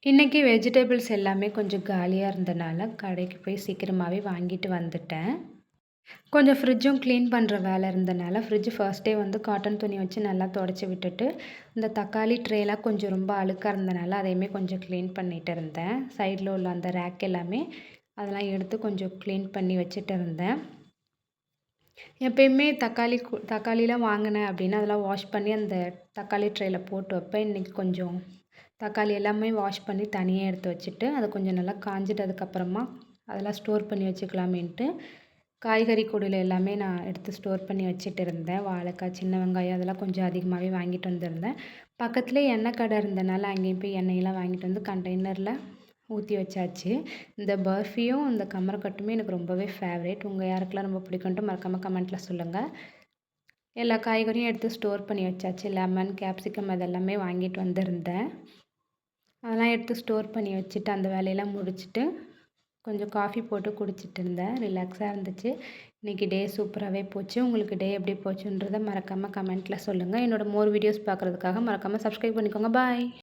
இன்றைக்கி வெஜிடபிள்ஸ் எல்லாமே கொஞ்சம் காலியாக இருந்தனால கடைக்கு போய் சீக்கிரமாகவே வாங்கிட்டு வந்துட்டேன். கொஞ்சம் ஃப்ரிட்ஜும் க்ளீன் பண்ணுற வேலை இருந்தனால ஃப்ரிட்ஜ் ஃபர்ஸ்ட்டே காட்டன் துணி வச்சு நல்லா தொடச்சி விட்டுட்டு, இந்த தக்காளி ட்ரேலாம் கொஞ்சம் ரொம்ப அழுக்காக இருந்தனால அதையுமே கொஞ்சம் க்ளீன் பண்ணிட்டு இருந்தேன். சைடில் உள்ள அந்த ரேக் எல்லாமே அதெல்லாம் எடுத்து கொஞ்சம் க்ளீன் பண்ணி வச்சுட்டு இருந்தேன். எப்பயுமே தக்காளிலாம் வாங்கினேன் அப்படின்னா அதெல்லாம் வாஷ் பண்ணி அந்த தக்காளி ட்ரேயில் போட்டு வைப்பேன். இன்றைக்கி கொஞ்சம் தக்காளி எல்லாமே வாஷ் பண்ணி தனியாக எடுத்து வச்சுட்டு அதை கொஞ்சம் நல்லா காஞ்சிட்டதுக்கப்புறமா அதெல்லாம் ஸ்டோர் பண்ணி வச்சுக்கலாமேன்ட்டு காய்கறி கூடையில் எல்லாமே நான் எடுத்து ஸ்டோர் பண்ணி வச்சுட்டு இருந்தேன். வாழைக்காய், சின்ன வெங்காயம் அதெல்லாம் கொஞ்சம் அதிகமாகவே வாங்கிட்டு வந்திருந்தேன். பக்கத்துலேயே எண்ணெய் கடை இருந்தனால அங்கேயும் போய் எண்ணெயெல்லாம் வாங்கிட்டு வந்து கண்டெய்னரில் ஊற்றி வச்சாச்சு. இந்த பர்ஃபியும் இந்த கமரக்கட்டுமே எனக்கு ரொம்பவே ஃபேவரேட். உங்கள் யாருக்கெல்லாம் ரொம்ப பிடிக்குன்ட்டு மறக்காமல் கமெண்ட்டில் சொல்லுங்கள். எல்லா காய்கறியும் எடுத்து ஸ்டோர் பண்ணி வச்சாச்சு. லெமன், கேப்சிகம் அதெல்லாமே வாங்கிட்டு வந்திருந்தேன். அதெல்லாம் எடுத்து ஸ்டோர் பண்ணி வச்சுட்டு அந்த வேலையெல்லாம் முடிச்சுட்டு கொஞ்சம் காஃபி போட்டு குடிச்சிட்டு இருந்தேன். ரிலாக்ஸாக இருந்துச்சு. இன்றைக்கி டே சூப்பராகவே போச்சு. உங்களுக்கு டே எப்படி போச்சுன்றதை மறக்காமல் கமெண்ட்டில் சொல்லுங்கள். என்னோடய மோர் வீடியோஸ் பார்க்குறதுக்காக மறக்காமல் சப்ஸ்கிரைப் பண்ணிக்கோங்க. பாய்.